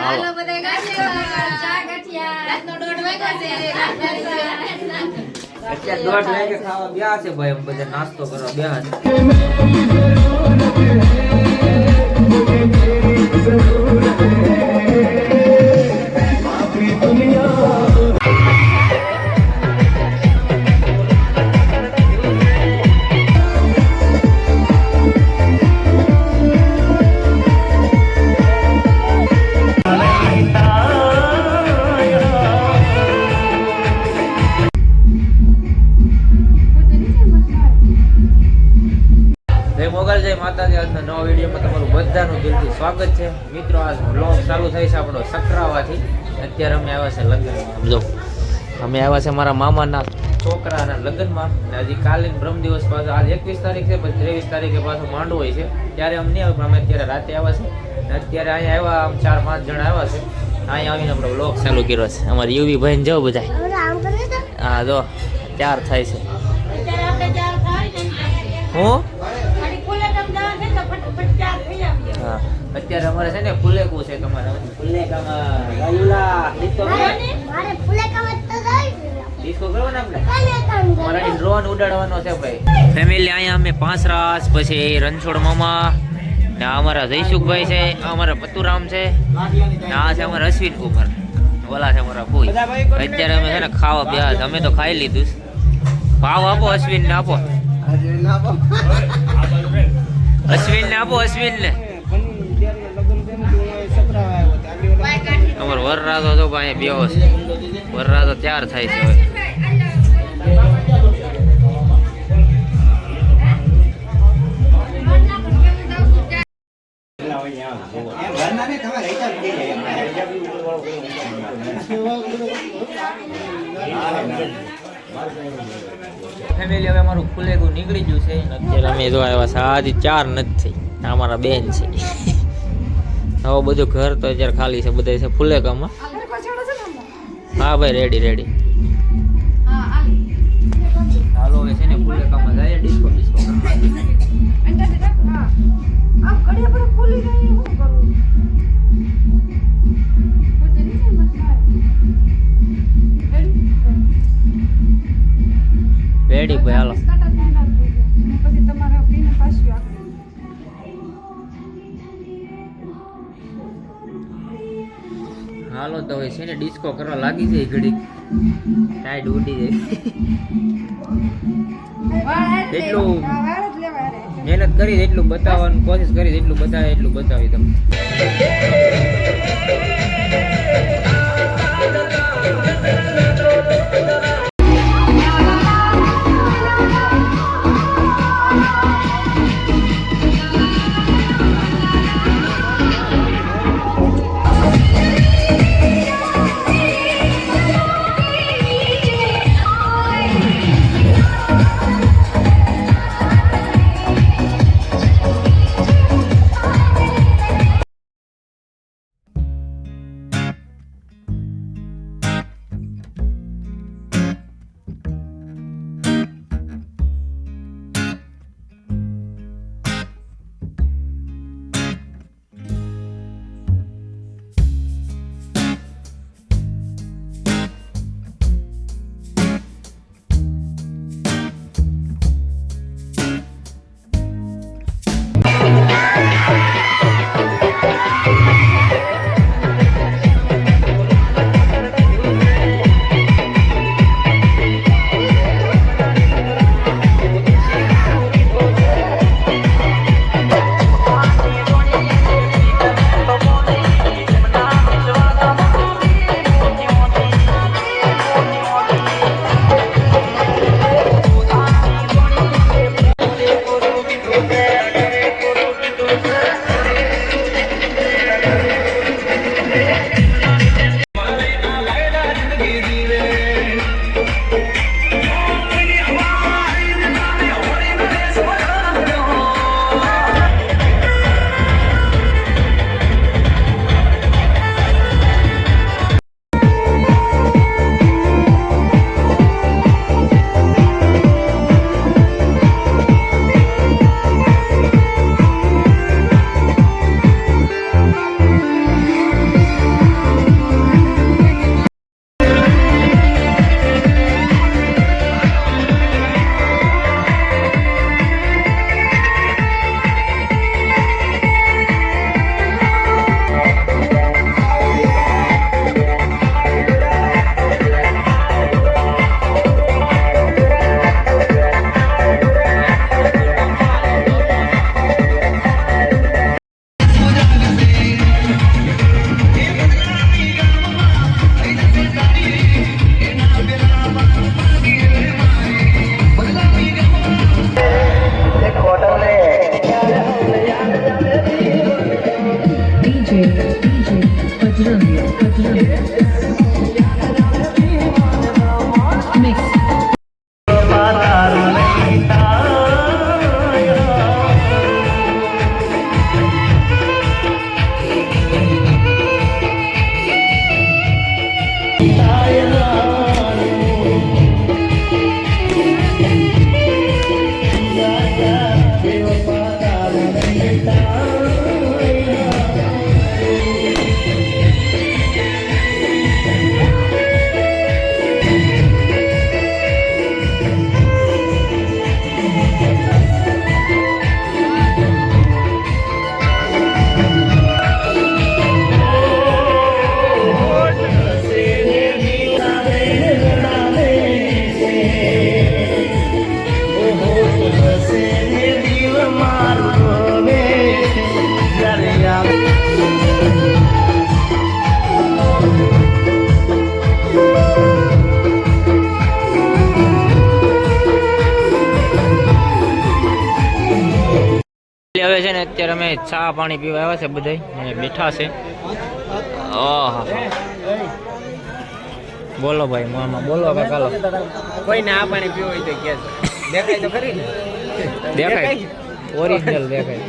હાલો બધા ગાંઠિયા ચા ગાંઠિયા રાતનો 1:30 વાગ્યો છે અત્યારે 1:30 વાગે ખાવા ગયા છે ભાઈ બધા નાસ્તો કરવા ગયા છે માતાજી આજના નવા વિડીયોમાં તમારું બધાનું દિલથી સ્વાગત છે મિત્રો આજ વ્લોગ ચાલુ થાય છે આપણો સકરાવાથી અત્યારે અમે આવ્યા છે લગ્નમાં જો અમે આવ્યા છે મારા મામાના છોકરાના લગ્નમાં ને હજી કાલે બ્રહ્મ દિવસ પાછો આજ 21 તારીખ છે પછી 23 તારીખે પાછો માંડવો હોય છે ત્યારે અમને નહીં આવે પણ અમે અત્યારે રાતે આવ્યા છે ને અત્યારે અહીંયા આવ્યા આમ 4-5 જણા આવ્યા છે અહીંયા આવીને આપણો વ્લોગ ચાલુ કર્યો છે અમારી યુવી ભાઈને જાવ બધા હા જો 4 થાય છે હું હા અત્યારે અમારે છે ને ફુલેકું છે તમારે ફુલેકામાં ગાયુલા ડિસ્કો કરો ને આપણે મારા ડ્રોન ઉડાડવાનો છે ભાઈ ફેમિલી અહીંયા અમે પાંસરાજ પછી રણછોડ મામા ને અમારા જયસુખભાઈ છે અમારા પતુરામ છે ને આ છે અમારા અશ્વિન કુમાર ઓલા છે અમારા ભૂઈ અત્યારે અમે છે ને ખાવા બેહા અમે તો ખાઈ લીધું ભાવ આપો અશ્વિન ને આપો અશ્વિન ને આપો અશ્વિન ને અમારો વરરાજો તો અહીંયા બેહો છે વરરાજો તૈયાર થાય છે હવે ફેમિલી હવે અમારું ફુલેકું નીકળી ગયું છે અત્યારે અમે જો આવ્યા છે આજી 4 નથી અમારા બેન છે હવે બધું ઘર તો અત્યારે ખાલી છે બધા છે ફુલેકામાં હા ભાઈ રેડી હાલો હવે છે ને ફુલેકામાં જાય ડિસ્કો રેડી ભાઈ હાલો હાલો તો હવે છે ને ડિસ્કો કરવા લાગી જાય ઘડી ટાઈડ ઉડી જાય એટલું મહેનત કરી એટલું બતાવવાનું કોશિશ કરી એટલું બતાવે એટલું બતાવી તમે હવે છે ને અત્યારે અમે ચા પાણી પીવા આવ્યા છે બધા અને બેઠા છે. ઓહો બોલો ભાઈ મામા બોલો હવે કાલો કોઈ ને આ પાણી પીવું હોય તો કે દેખાય તો ખરી ને દેખાય ઓરિજિનલ દેખાય.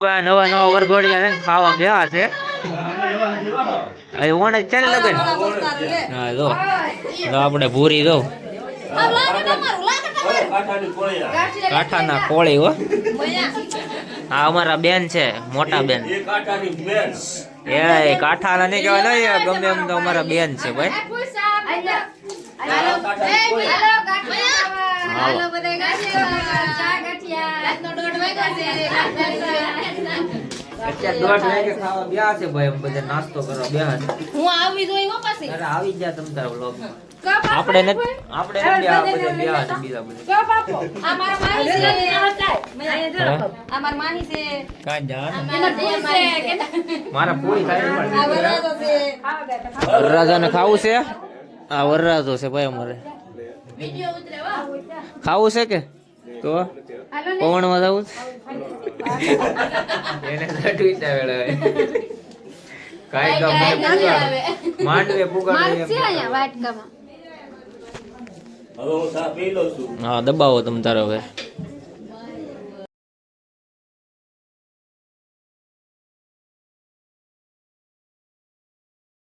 પાસે નવા નવા વરઘોડિયા છે ને ખાવા ગયા છે અહીં ઓણે છે ને લગન હા જો આપણે ભૂરી જો કાઠાના કોળી હો આ અમારા બેન છે મોટા બેન એ કાઠાના નહીં કહેવાય ગમે એમ તો અમારા બેન છે ભાઈ હાલો બધા ગાંઠિયા ચા ગાંઠિયા રાતનો 1:30 વાગ્યા છે અત્યારે 1:30 વાગે ખાવા ગયા છે ભાઈ એમ બધા નાસ્તો કરવા બેહા છે હું આવી જોઈ હો પાછી અરે આવી જા તમ તારા વ્લોગ કપ આપણે નથી આ બધા બેહા છે બીજા બધા કપ આપો આ મારા માહી છે આ મારા માહી છે કાં જાન એનો પૂરી છે મારા પૂરી થાય આ વરરાજો છે વરરાજાને ખાવું છે આ વરરાજો છે ભાઈ અમારે વિડિયો ઉતરે વા ખાવું છે કે તો હાલો ને પવનમાં જવું એને ટ્વીટા વેળા કાઈ કામ માંડવે પુગાડે છે અહીંયા વાટકામાં હા દબાવો તમ તારો હવે